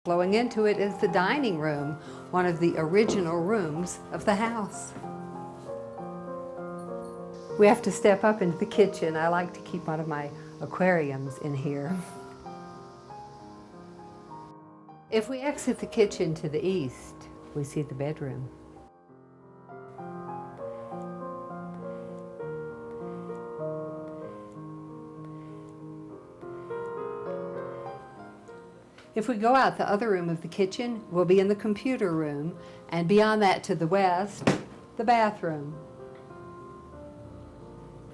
Flowing into it is the dining room, one of the original rooms of the house. We have to step up into the kitchen. I like to keep one of my aquariums in here. If we exit the kitchen to the east, we see the bedroom. If we go out the other room of the kitchen, we'll be in the computer room, and beyond that to the west, the bathroom.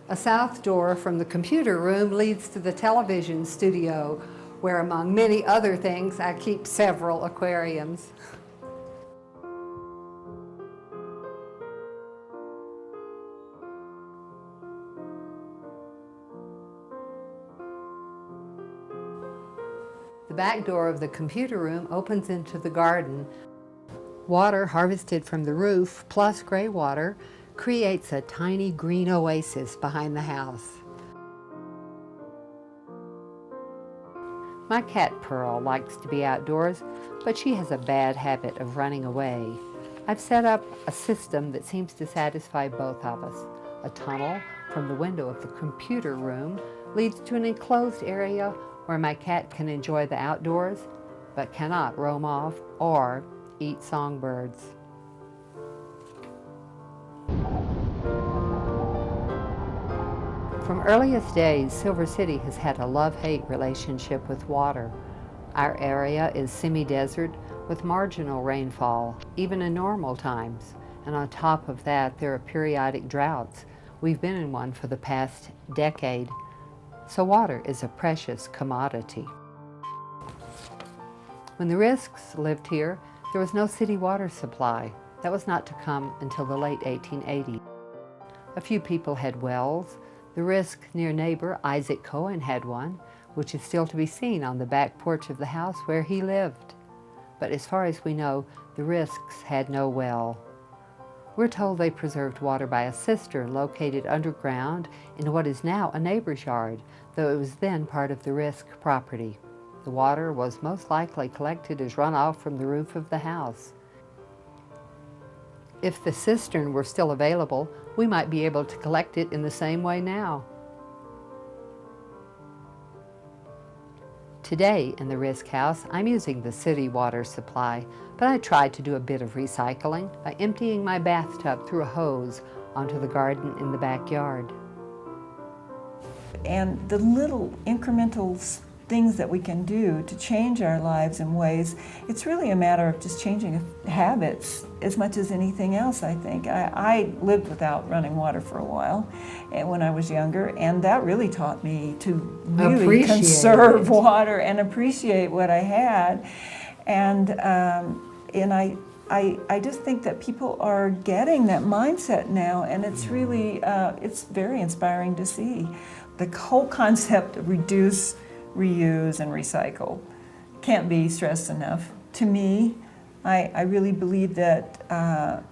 A south door from the computer room leads to the television studio, where among many other things, I keep several aquariums. The back door of the computer room opens into the garden. Water harvested from the roof, plus gray water, creates a tiny green oasis behind the house. My cat Pearl likes to be outdoors, but she has a bad habit of running away. I've set up a system that seems to satisfy both of us. A tunnel from the window of the computer room leads to an enclosed area where my cat can enjoy the outdoors, but cannot roam off or eat songbirds. From earliest days, Silver City has had a love-hate relationship with water. Our area is semi-desert with marginal rainfall, even in normal times. And on top of that, there are periodic droughts. We've been in one for the past decade. So water is a precious commodity. When the Risks lived here, there was no city water supply. That was not to come until the late 1880s. A few people had wells. The Risk near neighbor Isaac Cohen had one, which is still to be seen on the back porch of the house where he lived. But as far as we know, the Risks had no well. We're told they preserved water by a cistern located underground in what is now a neighbor's yard, though it was then part of the Risk property. The water was most likely collected as runoff from the roof of the house. If the cistern were still available, we might be able to collect it in the same way now. Today in the Risk house, I'm using the city water supply, but I tried to do a bit of recycling by emptying my bathtub through a hose onto the garden in the backyard. And the little incremental things that we can do to change our lives in ways, it's really a matter of just changing habits as much as anything else, I think. I lived without running water for a while when I was younger, and that really taught me to really conserve water and appreciate what I had. And I just think that people are getting that mindset now, and it's really, it's very inspiring to see. The whole concept of reduce, reuse, and recycle can't be stressed enough. To me, I really believe that I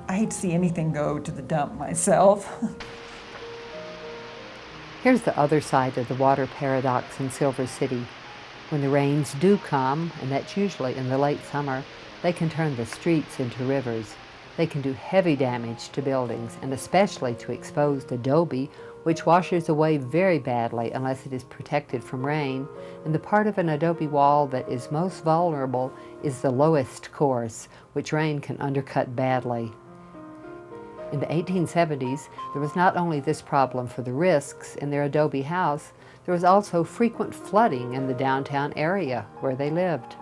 hate to see anything go to the dump myself. Here's the other side of the water paradox in Silver City. When the rains do come, and that's usually in the late summer, they can turn the streets into rivers. They can do heavy damage to buildings, and especially to exposed adobe, which washes away very badly unless it is protected from rain. And the part of an adobe wall that is most vulnerable is the lowest course, which rain can undercut badly. In the 1870s, there was not only this problem for the Risks in their adobe house, there was also frequent flooding in the downtown area where they lived.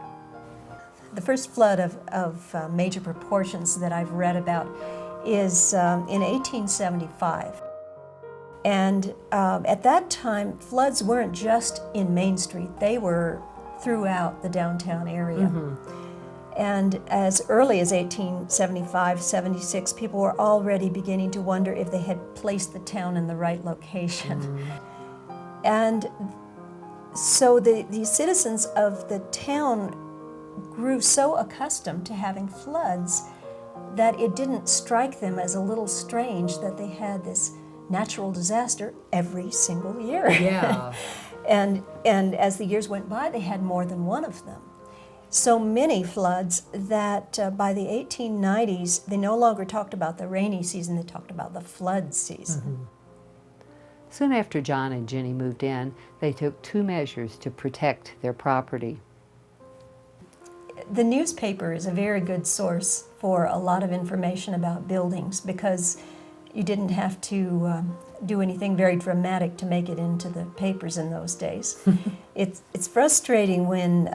The first flood of major proportions that I've read about is in 1875. And at that time, floods weren't just in Main Street, they were throughout the downtown area. And as early as 1875, 76, people were already beginning to wonder if they had placed the town in the right location. And so the citizens of the town grew so accustomed to having floods that it didn't strike them as a little strange that they had this natural disaster every single year. Yeah. And as the years went by, they had more than one of them. so many floods that by the 1890s, they no longer talked about the rainy season, they talked about the flood season. Soon after John and Jenny moved in, they took 2 measures to protect their property. The newspaper is a very good source for a lot of information about buildings because you didn't have to do anything very dramatic to make it into the papers in those days. It's frustrating when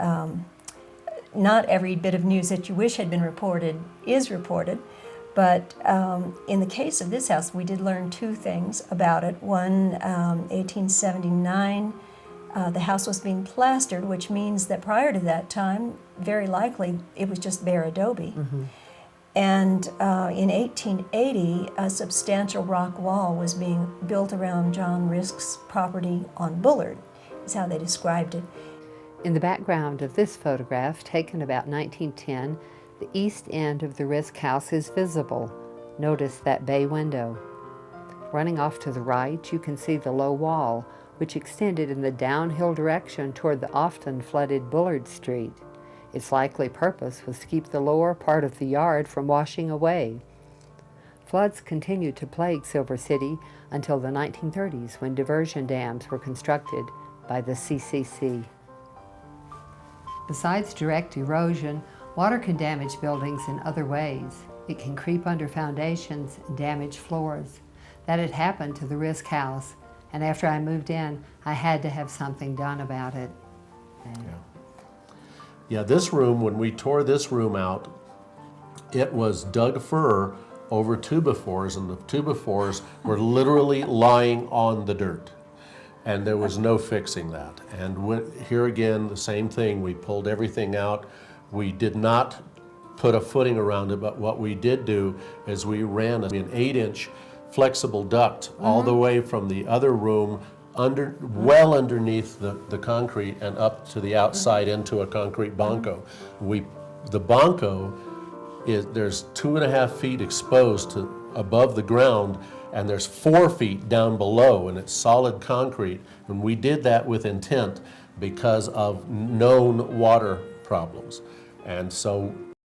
not every bit of news that you wish had been reported is reported, but in the case of this house, we did learn 2 things about it. One, 1879, the house was being plastered, which means that prior to that time, very likely it was just bare adobe. And in 1880, a substantial rock wall was being built around John Risk's property on Bullard, is how they described it. In the background of this photograph, taken about 1910, the east end of the Risk house is visible. Notice that bay window. Running off to the right, you can see the low wall, which extended in the downhill direction toward the often flooded Bullard Street. Its likely purpose was to keep the lower part of the yard from washing away. Floods continued to plague Silver City until the 1930s, when diversion dams were constructed by the CCC. Besides direct erosion, water can damage buildings in other ways. It can creep under foundations and damage floors. That had happened to the Risk house, and after I moved in, I had to have something done about it. Yeah, this room, when we tore this room out, it was dug fir over 2x4s, and the 2x4s were literally lying on the dirt. And there was no fixing that. And here again, the same thing. We pulled everything out. We did not put a footing around it, but what we did do is we ran an 8-inch flexible duct all the way from the other room well underneath the concrete and up to the outside into a concrete banco. The banco there's 2.5 feet exposed to above the ground, and there's 4 feet down below, and it's solid concrete. And we did that with intent because of known water problems. And so